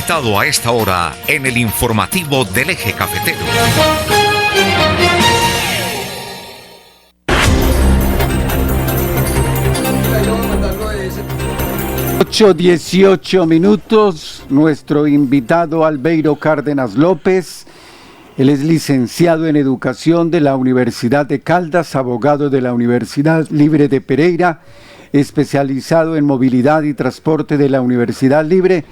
invitado a esta hora en el informativo del Eje Cafetero. 8:18. Nuestro invitado Albeiro Cárdenas López. Él es licenciado en Educación de la Universidad de Caldas, abogado de la Universidad Libre de Pereira, especializado en movilidad y transporte de la Universidad Libre,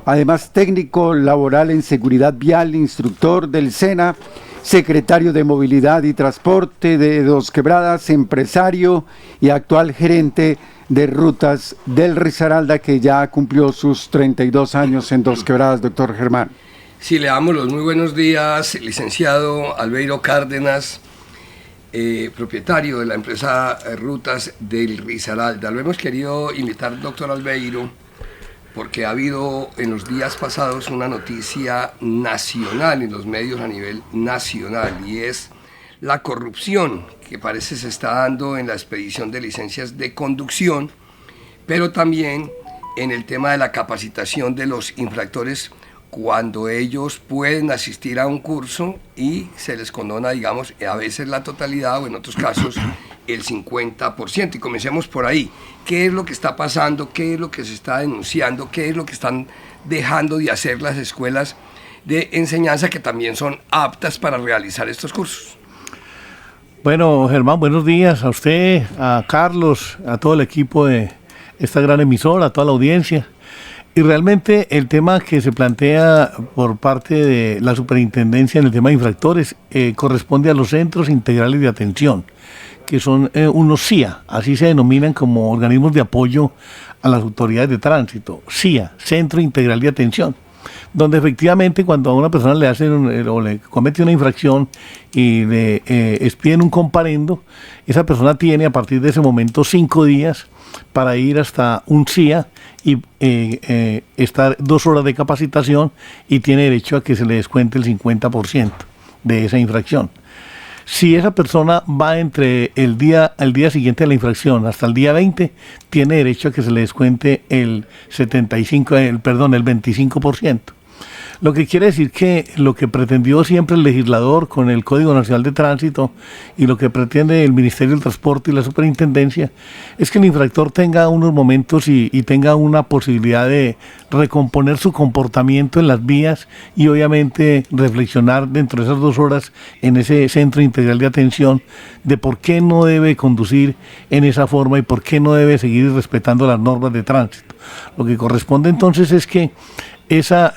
además técnico laboral en seguridad vial, instructor del SENA, secretario de Movilidad y Transporte de Dos Quebradas, empresario y actual gerente de rutas del Risaralda, que ya cumplió sus 32 años en Dos Quebradas, doctor Germán. Sí, le damos los muy buenos días, licenciado Albeiro Cárdenas, propietario de la empresa Rutas del Risaralda. Lo hemos querido invitar, doctor Albeiro, porque ha habido en los días pasados una noticia nacional en los medios a nivel nacional, y es la corrupción que parece se está dando en la expedición de licencias de conducción, pero también en el tema de la capacitación de los infractores cuando ellos pueden asistir a un curso y se les condona, digamos, a veces la totalidad o en otros casos el 50%. Y comencemos por ahí. ¿Qué es lo que está pasando? ¿Qué es lo que se está denunciando? ¿Qué es lo que están dejando de hacer las escuelas de enseñanza que también son aptas para realizar estos cursos? Bueno, Germán, buenos días a usted, a Carlos, a todo el equipo de esta gran emisora, a toda la audiencia. Y realmente el tema que se plantea por parte de la superintendencia en el tema de infractores corresponde a los centros integrales de atención, que son unos CIA, así se denominan como organismos de apoyo a las autoridades de tránsito, CIA, Centro Integral de Atención, donde efectivamente cuando a una persona le hacen o le comete una infracción y le expiden un comparendo, esa persona tiene a partir de ese momento 5 días para ir hasta un CIA y estar 2 horas de capacitación, y tiene derecho a que se le descuente el 50% de esa infracción. Si esa persona va entre al día siguiente de la infracción hasta el día 20, tiene derecho a que se le descuente el 25%. Lo que quiere decir que lo que pretendió siempre el legislador con el Código Nacional de Tránsito y lo que pretende el Ministerio del Transporte y la Superintendencia es que el infractor tenga unos momentos y tenga una posibilidad de recomponer su comportamiento en las vías y obviamente reflexionar dentro de esas 2 horas en ese centro integral de atención de por qué no debe conducir en esa forma y por qué no debe seguir respetando las normas de tránsito. Lo que corresponde entonces es que esa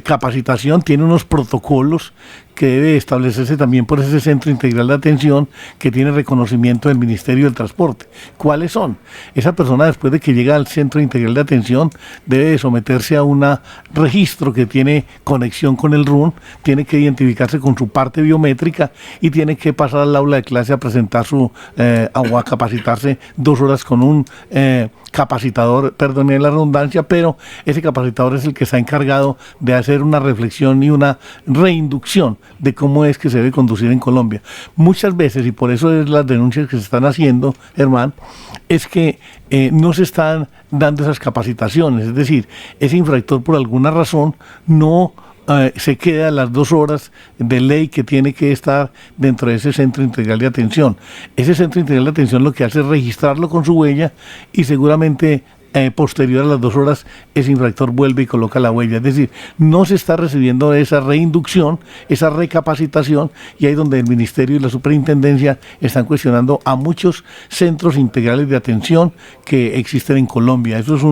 capacitación tiene unos protocolos que debe establecerse también por ese Centro Integral de Atención que tiene reconocimiento del Ministerio del Transporte. ¿Cuáles son? Esa persona, después de que llega al Centro Integral de Atención, debe someterse a un registro que tiene conexión con el RUN, tiene que identificarse con su parte biométrica y tiene que pasar al aula de clase a presentar o a capacitarse 2 horas con un capacitador, perdone la redundancia, pero ese capacitador es el que está encargado de hacer una reflexión y una reinducción de cómo es que se debe conducir en Colombia. Muchas veces, y por eso es las denuncias que se están haciendo, Germán, es que no se están dando esas capacitaciones, es decir, ese infractor por alguna razón no se queda las 2 horas de ley que tiene que estar dentro de ese centro integral de atención. Ese centro integral de atención lo que hace es registrarlo con su huella y seguramente posterior a las 2 horas ese infractor vuelve y coloca la huella. Es decir, no se está recibiendo esa reinducción, esa recapacitación, y ahí donde el Ministerio y la Superintendencia están cuestionando a muchos centros integrales de atención que existen en Colombia. Eso es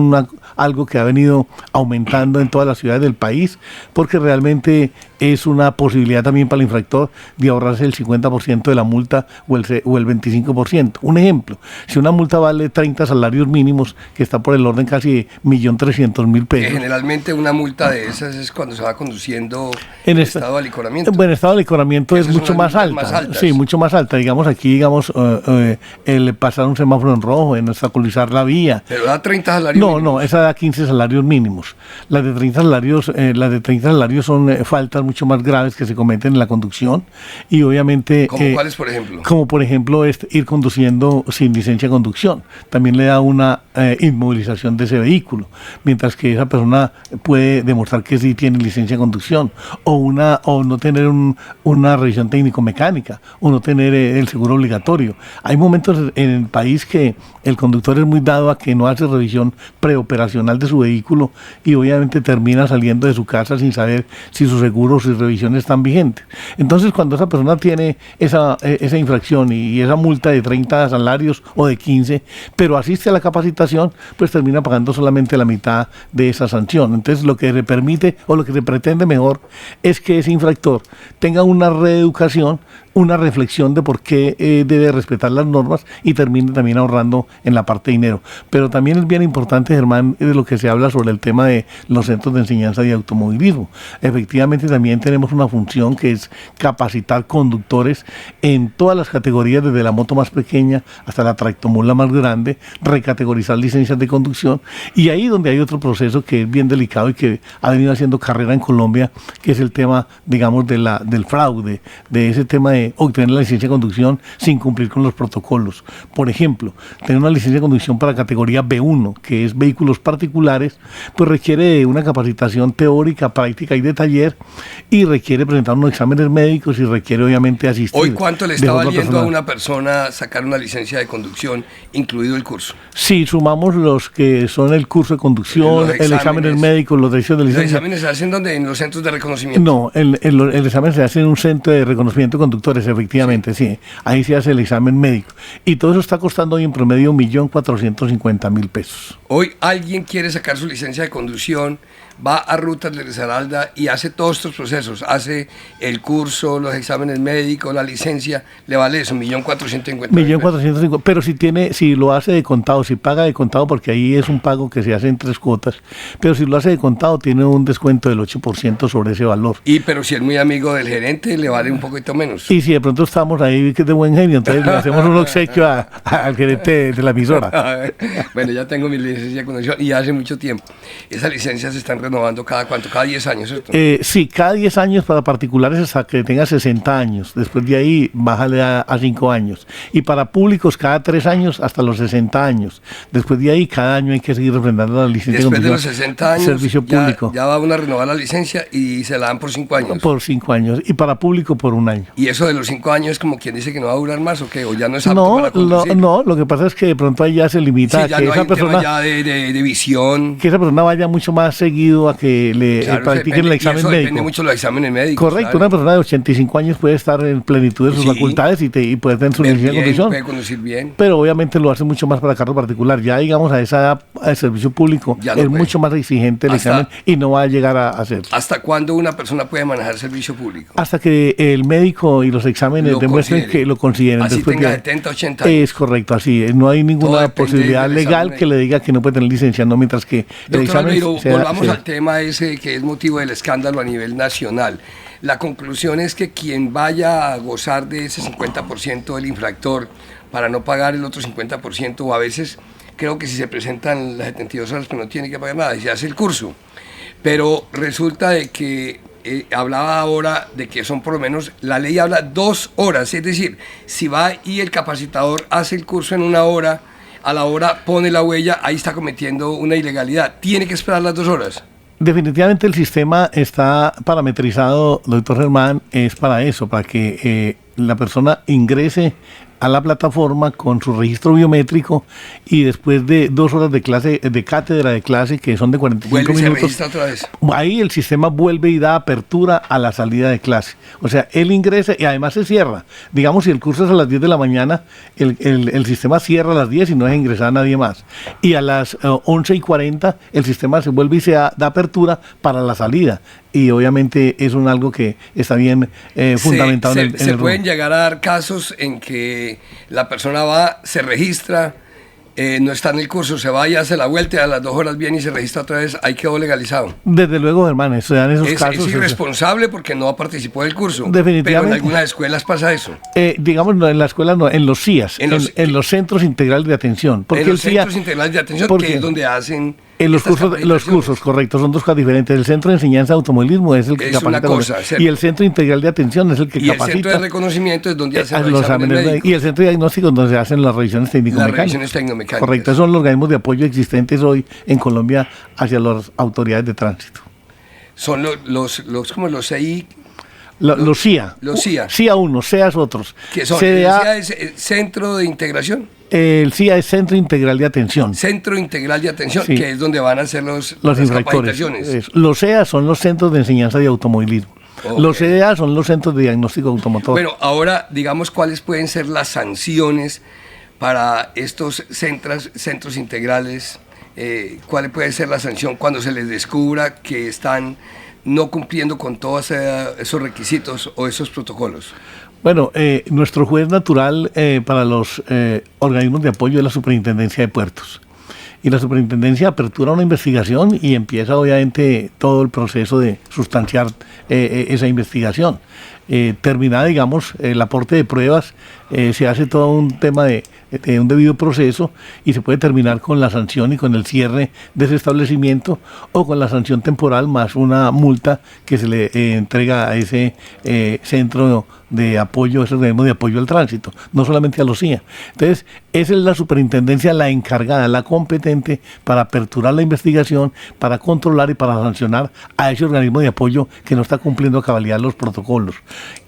algo que ha venido aumentando en todas las ciudades del país, porque realmente es una posibilidad también para el infractor de ahorrarse el 50% de la multa o el 25%. Un ejemplo, si una multa vale 30 salarios mínimos, que está por el orden casi de 1.300.000 pesos. Generalmente una multa de esas es cuando se va conduciendo en estado de alicoramiento. Bueno, estado de alicoramiento es mucho más alta. Sí, mucho más alta. Digamos aquí, el pasar un semáforo en rojo, en obstaculizar la vía. ¿Pero da 30 salarios mínimos? No, esa da 15 salarios mínimos. Las de 30 salarios son faltas mucho más graves que se cometen en la conducción y obviamente... ¿Cómo cuáles, por ejemplo? Como por ejemplo ir conduciendo sin licencia de conducción. También le da una inmovilización movilización de ese vehículo, mientras que esa persona puede demostrar que sí tiene licencia de conducción, o no tener una revisión técnico-mecánica, o no tener el seguro obligatorio. Hay momentos en el país que el conductor es muy dado a que no hace revisión preoperacional de su vehículo y obviamente termina saliendo de su casa sin saber si sus seguros y revisiones están vigentes. Entonces, cuando esa persona tiene esa infracción y esa multa de 30 salarios o de 15, pero asiste a la capacitación, pues termina pagando solamente la mitad de esa sanción. Entonces, lo que se permite o lo que se pretende mejor es que ese infractor tenga una reeducación, una reflexión de por qué debe respetar las normas y termine también ahorrando en la parte de dinero. Pero también es bien importante, Germán, de lo que se habla sobre el tema de los centros de enseñanza de automovilismo. Efectivamente, también tenemos una función que es capacitar conductores en todas las categorías, desde la moto más pequeña hasta la tractomula más grande, recategorizar licencias de conducción. Y ahí donde hay otro proceso que es bien delicado y que ha venido haciendo carrera en Colombia, que es el tema, digamos, del fraude, de ese tema de obtener la licencia de conducción sin cumplir con los protocolos. Por ejemplo, tener una licencia de conducción para categoría B1, que es vehículos particulares, pues requiere una capacitación teórica, práctica y de taller, y requiere presentar unos exámenes médicos y requiere obviamente asistir. ¿Hoy cuánto le está valiendo a una persona sacar una licencia de conducción, incluido el curso? Sí, sumamos los que son el curso de conducción, el examen médico, los derechos de licencia. ¿Los exámenes se hacen donde? ¿En los centros de reconocimiento? No, el examen se hace en un centro de reconocimiento de conductores, efectivamente, sí. Ahí se hace el examen médico. Y todo eso está costando hoy en promedio 1.450.000 pesos. Hoy alguien quiere sacar su licencia de conducción, va a Rutas de Risaralda y hace todos estos procesos, hace el curso, los exámenes médicos, la licencia, le vale eso, 1.450.000. 1.450.000, pero si lo hace de contado, si paga de contado, porque ahí es un pago que se hace en 3 cuotas, pero si lo hace de contado tiene un descuento del 8% sobre ese valor. Pero si es muy amigo del gerente, le vale un poquito menos. Y si de pronto estamos ahí que es de buen genio, entonces le hacemos un obsequio al gerente de la emisora. Bueno, ya tengo mi licencia de conducción y hace mucho tiempo. Esas licencias se están renovando cada 10 años, ¿cierto? Sí, cada 10 años para particulares hasta que tenga 60 años. Después de ahí, bájale a 5 años. Y para públicos, cada 3 años hasta los 60 años. Después de ahí, cada año hay que seguir refrendando la licencia. Después de los 60 años, servicio público. Ya va uno a renovar la licencia y se la dan por 5 años. Por 5 años. Y para público, por 1 año. ¿Y eso de los 5 años es como quien dice que no va a durar más o qué? ¿O ya no es apto para conducir? No, lo que pasa es que de pronto ahí ya se limita sí, ya a que no esa hay persona... tema ya de visión. Que esa persona vaya mucho más seguido a que le practiquen el examen médico. Depende mucho de los exámenes médicos. Correcto, claro. Una persona de 85 años puede estar en plenitud de sus facultades y puede tener su licencia de conducción. Puede conducir bien. Pero obviamente lo hace mucho más para carro particular. Ya digamos a esa edad, al servicio público, no es mucho más exigente el examen y no va a llegar a hacerlo. ¿Hasta cuándo una persona puede manejar servicio público? Hasta que el médico y los exámenes demuestren que lo consideren. Así después tenga 70, 80 años. Es correcto, así. No hay ninguna posibilidad legal que le diga que no puede tener licencia, no, mientras que Doctor el examen Albeiro, volvamos al tema ese que es motivo del escándalo a nivel nacional. La conclusión es que quien vaya a gozar de ese 50% del infractor para no pagar el otro 50%, o a veces creo que si se presentan las 72 horas pues no tiene que pagar nada y se hace el curso. Pero resulta de que hablaba ahora de que son por lo menos, la ley habla 2 horas, es decir, si va y el capacitador hace el curso en 1 hora, a la hora pone la huella, ahí está cometiendo una ilegalidad. Tiene que esperar las 2 horas. Definitivamente el sistema está parametrizado, doctor Germán, es para eso, para que la persona ingrese a la plataforma con su registro biométrico y después de 2 horas de clase, de cátedra de clase, que son de 45 minutos, se registra otra vez. Ahí el sistema vuelve y da apertura a la salida de clase. O sea, él ingresa y además se cierra. Digamos, si el curso es a las 10 de la mañana, el sistema cierra a las 10 y no deja ingresar a nadie más. Y a las 11:40 el sistema se vuelve y se da apertura para la salida. Y obviamente es algo que está bien fundamentado en el Se pueden llegar a dar casos en que la persona va, se registra, no está en el curso, se va y hace la vuelta y a las 2 horas viene y se registra otra vez, ahí quedó legalizado. Desde luego, hermano, se dan esos casos. Es irresponsable porque no participó del curso. Definitivamente. Pero en algunas escuelas pasa eso. Digamos, no, en las escuelas no, en los CIAS, en los Centros Integrales de Atención. Porque en los Centros Integrales de Atención, que es donde hacen Los estas cursos, capacitaciones? correcto, son dos cosas diferentes. El centro de enseñanza de automovilismo es el que Es una capacita, cosa, ¿cierto? y el centro integral de atención es el que Y el capacita. centro de reconocimiento es donde hacen los los exámenes exámenes médicos. y el centro de diagnóstico donde se hacen las revisiones técnico-mecánicas. Las revisiones tecnomecánicas. Correcto, esos son los organismos de apoyo existentes hoy en Colombia hacia las autoridades de tránsito. Son como los CI, Los CIA. los CIA. CIA unos, CEAs otros. que son, CDA, CIA es Centro de Integración, el CIA es Centro Integral de Atención. Centro Integral de Atención, Sí. que es donde van a hacer las Infractores. capacitaciones. Los CEA son los centros de enseñanza de automovilismo. Ok. Los CDA son los centros de diagnóstico automotor. Bueno, ahora digamos cuáles pueden ser las sanciones para estos centros integrales. ¿Cuál puede ser la sanción cuando se les descubra que están no cumpliendo con todos esos requisitos o esos protocolos? Bueno, nuestro juez natural para los organismos de apoyo es la Superintendencia de Puertos. Y la Superintendencia apertura una investigación y empieza obviamente todo el proceso de sustanciar esa investigación. Terminada, digamos, el aporte de pruebas, se hace todo un tema de un debido proceso y se puede terminar con la sanción y con el cierre de ese establecimiento o con la sanción temporal más una multa que se le entrega a ese centro de apoyo, ese organismo de apoyo al tránsito, no solamente a los CIA. Entonces, esa es la superintendencia la encargada, la competente para aperturar la investigación, para controlar y para sancionar a ese organismo de apoyo que no está cumpliendo a cabalidad los protocolos.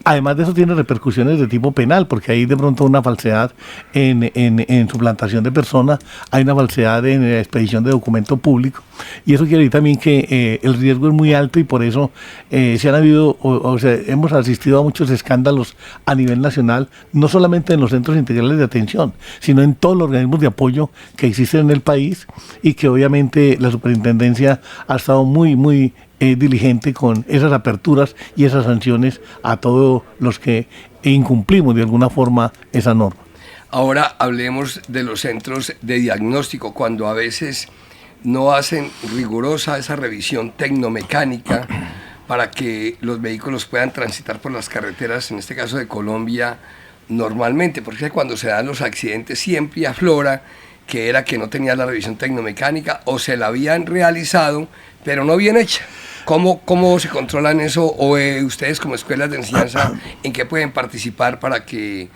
Además de eso tiene repercusiones de tipo penal, porque hay de pronto una falsedad en suplantación de persona, hay una falsedad en la expedición de documento público, y eso quiere decir también que el riesgo es muy alto y por eso se han habido, hemos asistido a muchos escándalos a nivel nacional, no solamente en los centros integrales de atención, sino en todos los organismos de apoyo que existen en el país y que obviamente la superintendencia ha estado muy diligente con esas aperturas y esas sanciones a todos los que incumplimos de alguna forma esa norma. Ahora hablemos de los centros de diagnóstico, cuando a veces no hacen rigurosa esa revisión tecnomecánica para que los vehículos puedan transitar por las carreteras, en este caso de Colombia, normalmente, porque cuando se dan los accidentes siempre aflora que era que no tenía la revisión tecnomecánica o se la habían realizado, pero no bien hecha. ¿Cómo se controlan eso? ¿O ustedes como escuelas de enseñanza, en qué pueden participar para que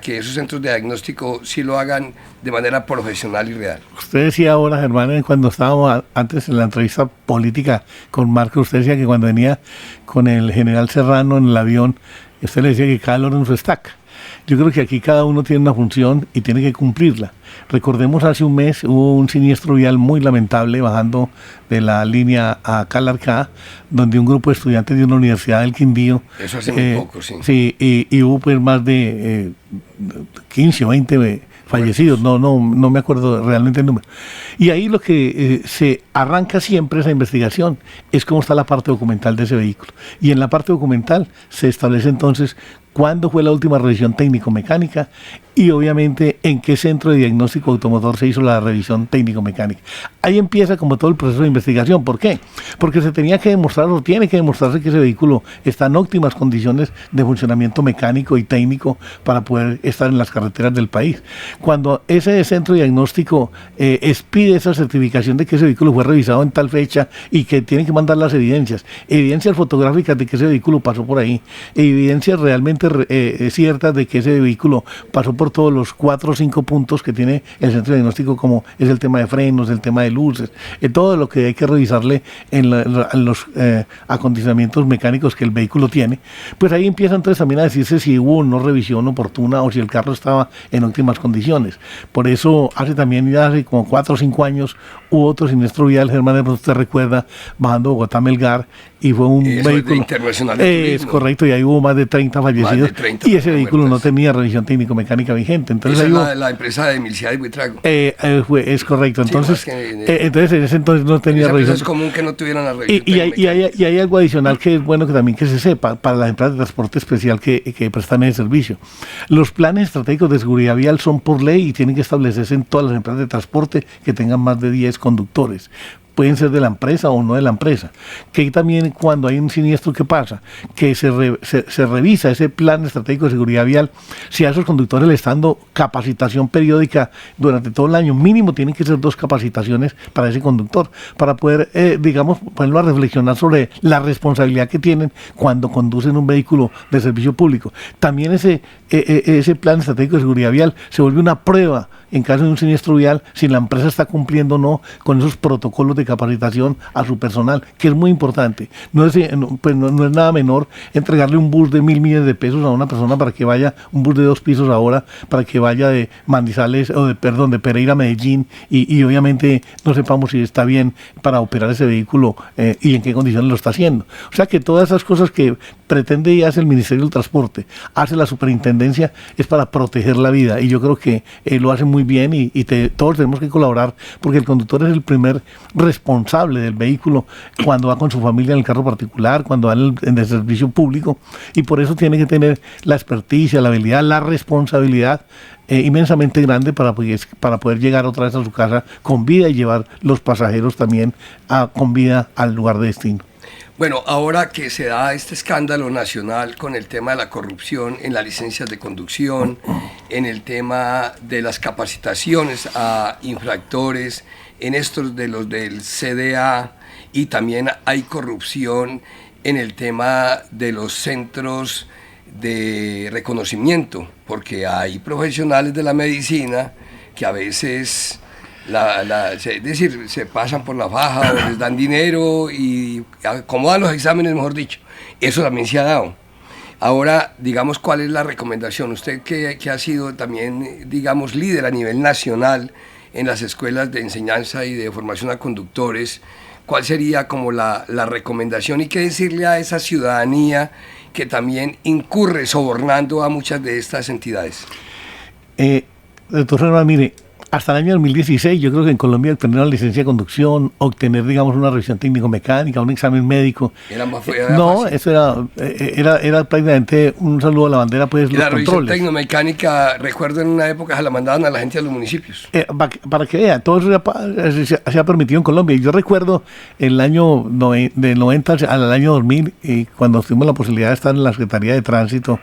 esos centros de diagnóstico sí lo hagan de manera profesional y real? Usted decía ahora, Germán, cuando estábamos antes en la entrevista política con Marco, usted decía que cuando venía con el general Serrano en el avión, usted le decía que cada loro en su estaca. Yo creo que aquí cada uno tiene una función y tiene que cumplirla. Recordemos, hace un mes hubo un siniestro vial muy lamentable bajando de la línea a Calarcá, donde un grupo de estudiantes de una universidad del Quindío... Eso hace muy poco, sí. Sí, y hubo pues más de 15 o 20 fallecidos, no me acuerdo realmente el número. Y ahí lo que se arranca siempre esa investigación es cómo está la parte documental de ese vehículo. Y en la parte documental se establece entonces cuándo fue la última revisión técnico-mecánica y obviamente en qué centro de diagnóstico automotor se hizo la revisión técnico-mecánica. Ahí empieza como todo el proceso de investigación. ¿Por qué? Porque se tenía que demostrar o tiene que demostrarse que ese vehículo está en óptimas condiciones de funcionamiento mecánico y técnico para poder estar en las carreteras del país. Cuando ese centro de diagnóstico expide esa certificación de que ese vehículo fue revisado en tal fecha y que tiene que mandar las evidencias fotográficas de que ese vehículo pasó por ahí, evidencias realmente ciertas de que ese vehículo pasó por todos los 4 o 5 puntos que tiene el centro de diagnóstico, como es el tema de frenos, el tema de luces, todo lo que hay que revisarle en los acondicionamientos mecánicos que el vehículo tiene, pues ahí empieza entonces también a decirse si hubo una revisión oportuna o si el carro estaba en óptimas condiciones. Por eso hace como 4 o 5 años hubo otro siniestro vial, Germán, usted recuerda, bajando Bogotá-Melgar, y fue un vehículo internacional de turismo. Es correcto, y ahí hubo más de 30 fallecidos y ese vehículo no tenía revisión técnico-mecánica vigente. Entonces esa es la empresa de Milciades y Buitrago. Es correcto, entonces, sí, entonces en ese entonces no tenía revisión. Es común que no tuvieran la revisión y hay algo adicional que es bueno que también que se sepa para las empresas de transporte especial que prestan ese servicio. Los planes estratégicos de seguridad vial son por ley y tienen que establecerse en todas las empresas de transporte que tengan más de 10 conductores. pueden ser de la empresa o no de la empresa. Que también cuando hay un siniestro, ¿qué pasa? Que se revisa ese plan estratégico de seguridad vial, si a esos conductores le están dando capacitación periódica durante todo el año, mínimo tienen que ser 2 capacitaciones para ese conductor, para poder, digamos, ponerlo a reflexionar sobre la responsabilidad que tienen cuando conducen un vehículo de servicio público. También ese plan estratégico de seguridad vial se vuelve una prueba en caso de un siniestro vial, si la empresa está cumpliendo o no con esos protocolos de capacitación a su personal, que es muy importante. No es nada menor entregarle un bus de 1.000 millones de pesos a una persona para que vaya, un bus de 2 pisos ahora, para que vaya de Manizales, de Pereira a Medellín, y obviamente no sepamos si está bien para operar ese vehículo y en qué condiciones lo está haciendo. O sea que todas esas cosas que pretende y hace el Ministerio del Transporte, hace la Superintendencia, es para proteger la vida, y yo creo que lo hace muy bien, y todos tenemos que colaborar, porque el conductor es el primer responsable del vehículo cuando va con su familia en el carro particular, cuando va en el servicio público, y por eso tiene que tener la experticia, la habilidad, la responsabilidad inmensamente grande para poder llegar otra vez a su casa con vida y llevar los pasajeros también con vida al lugar de destino. Bueno, ahora que se da este escándalo nacional con el tema de la corrupción en las licencias de conducción, en el tema de las capacitaciones a infractores, en estos de los del CDA, y también hay corrupción en el tema de los centros de reconocimiento, porque hay profesionales de la medicina que a veces es decir, se pasan por la faja o les dan dinero y acomodan los exámenes, mejor dicho. Eso también se ha dado. Ahora, digamos, ¿cuál es la recomendación? Usted que ha sido también, digamos, líder a nivel nacional en las escuelas de enseñanza y de formación a conductores, ¿cuál sería como la recomendación y qué decirle a esa ciudadanía que también incurre sobornando a muchas de estas entidades? Doctor Germán, mire, hasta el año 2016 yo creo que en Colombia obtener una licencia de conducción, obtener, digamos, una revisión técnico-mecánica, un examen médico, eso era prácticamente un saludo a la bandera, pues, y los la revisión controles. Técnico-mecánica, recuerdo en una época se la mandaban a la gente de los municipios. Para que vea, todo eso se ha permitido en Colombia. Y yo recuerdo el año del 90 al año 2000, cuando tuvimos la posibilidad de estar en la Secretaría de Tránsito,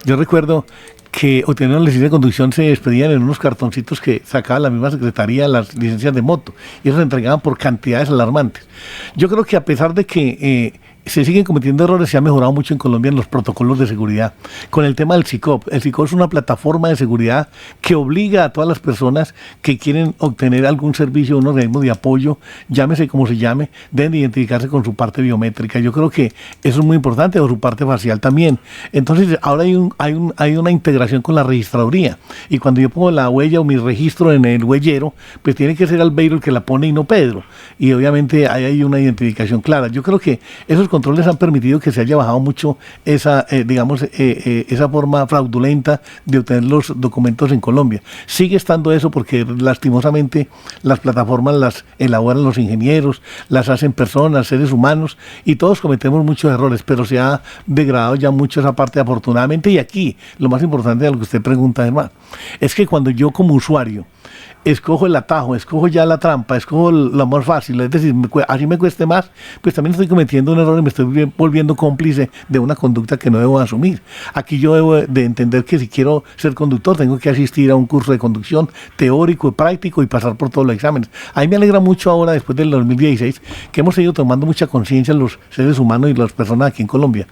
yo recuerdo que obtener la licencia de conducción se expedían en unos cartoncitos que sacaba la misma Secretaría, las licencias de moto, y eso se entregaban por cantidades alarmantes. Yo creo que a pesar de que se siguen cometiendo errores, se ha mejorado mucho en Colombia en los protocolos de seguridad. Con el tema del SICOP, el SICOP es una plataforma de seguridad que obliga a todas las personas que quieren obtener algún servicio, un organismo de apoyo, llámese como se llame, deben identificarse con su parte biométrica. Yo creo que eso es muy importante, o su parte facial también. Entonces, ahora hay una integración con la registraduría, y cuando yo pongo la huella o mi registro en el huellero, pues tiene que ser Albeiro el que la pone y no Pedro, y obviamente hay una identificación clara. Yo creo que esos controles han permitido que se haya bajado mucho esa forma fraudulenta de obtener los documentos en Colombia. Sigue estando eso porque lastimosamente las plataformas las elaboran los ingenieros, las hacen personas, seres humanos, y todos cometemos muchos errores, pero se ha degradado ya mucho esa parte, afortunadamente. Y aquí lo más importante de lo que usted pregunta, hermano, es que cuando yo como usuario escojo el atajo, escojo ya la trampa, escojo lo más fácil, es decir, así me cueste más, pues también estoy cometiendo un error y me estoy volviendo cómplice de una conducta que no debo asumir. Aquí yo debo de entender que si quiero ser conductor tengo que asistir a un curso de conducción teórico y práctico y pasar por todos los exámenes. A mí me alegra mucho ahora, después del 2016, que hemos ido tomando mucha conciencia los seres humanos y las personas aquí en Colombia.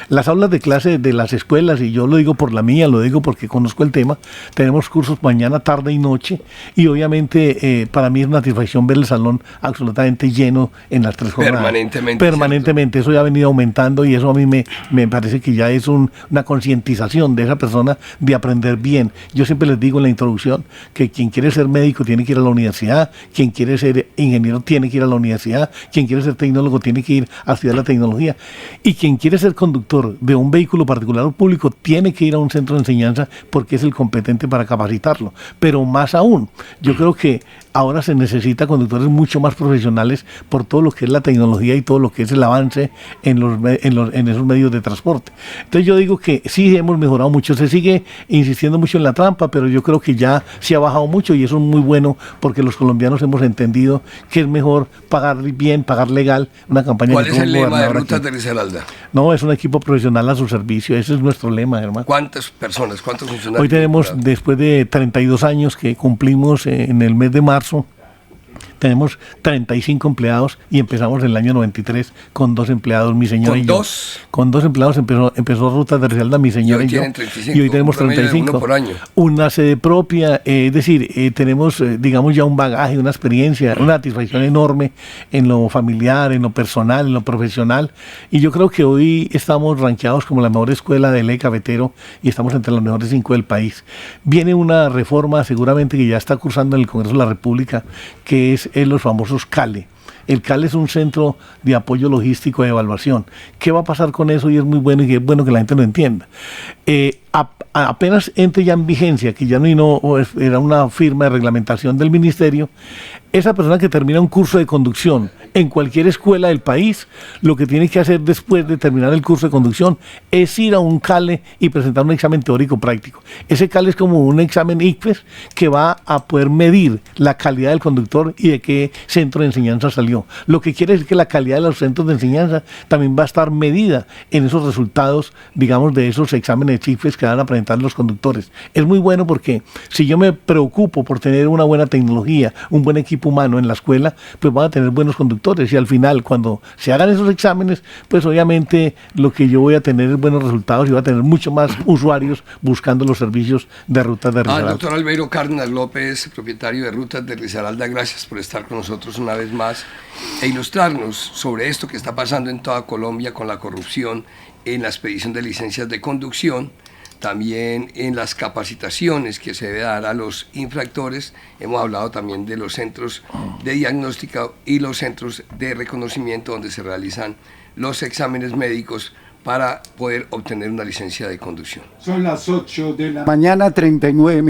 Las aulas de clase de las escuelas, y yo lo digo por la mía, lo digo porque conozco el tema, tenemos cursos mañana, tarde y noche, y obviamente para mí es una satisfacción ver el salón absolutamente lleno en las 3 jornadas. Permanentemente, eso ya ha venido aumentando, y eso a mí me parece que ya es una concientización de esa persona de aprender bien. Yo siempre les digo en la introducción que quien quiere ser médico tiene que ir a la universidad, quien quiere ser ingeniero tiene que ir a la universidad, quien quiere ser tecnólogo tiene que ir a estudiar la tecnología, y quien quiere ser conductor de un vehículo particular o público tiene que ir a un centro de enseñanza porque es el competente para capacitarlo. Pero más aún, Yo creo que ahora se necesita conductores mucho más profesionales por todo lo que es la tecnología y todo lo que es el avance en esos medios de transporte. Entonces yo digo que sí hemos mejorado mucho, se sigue insistiendo mucho en la trampa, pero yo creo que ya se ha bajado mucho y eso es muy bueno porque los colombianos hemos entendido que es mejor pagar bien, pagar legal, una campaña. ¿Cuál es el lema de Rutas de Risaralda? No, es un equipo profesional a su servicio, ese es nuestro lema, hermano. ¿Cuántas personas, cuántos funcionarios? Hoy tenemos, después de 32 años que cumplimos en el mes de marzo, tenemos 35 empleados y empezamos en el año 93 con 2 empleados, mi señora y yo. Con 2 empleados empezó Rutas de Risaralda, mi señora y yo. 35, y hoy tenemos 35. Uno por año. Una sede propia, es decir, tenemos, digamos, ya un bagaje, una experiencia, una satisfacción enorme en lo familiar, en lo personal, en lo profesional. Y yo creo que hoy estamos rankeados como la mejor escuela del eje cafetero y estamos entre los mejores 5 del país. Viene una reforma seguramente que ya está cursando en el Congreso de la República, que es los famosos CALE. El CALE es un centro de apoyo logístico de evaluación. ¿Qué va a pasar con eso? Y es muy bueno y es bueno que la gente lo entienda. Apenas entre ya en vigencia, que ya no era una firma de reglamentación del ministerio, esa persona que termina un curso de conducción en cualquier escuela del país, lo que tiene que hacer después de terminar el curso de conducción es ir a un CALE y presentar un examen teórico práctico. Ese CALE es como un examen ICFES que va a poder medir la calidad del conductor y de qué centro de enseñanza salió. Lo que quiere decir que la calidad de los centros de enseñanza también va a estar medida en esos resultados, digamos, de esos exámenes ICFES que van a presentar los conductores. Es muy bueno porque si yo me preocupo por tener una buena tecnología, un buen equipo humano en la escuela, pues van a tener buenos conductores y al final cuando se hagan esos exámenes, pues obviamente lo que yo voy a tener es buenos resultados y voy a tener mucho más usuarios buscando los servicios de Rutas de Risaralda. Doctor Albeiro Cárdenas López, propietario de Rutas de Risaralda, gracias por estar con nosotros una vez más e ilustrarnos sobre esto que está pasando en toda Colombia con la corrupción en la expedición de licencias de conducción, también en las capacitaciones que se debe dar a los infractores. Hemos hablado también de los centros de diagnóstico y los centros de reconocimiento donde se realizan los exámenes médicos para poder obtener una licencia de conducción. Son las 8 de la mañana, 39 minutos.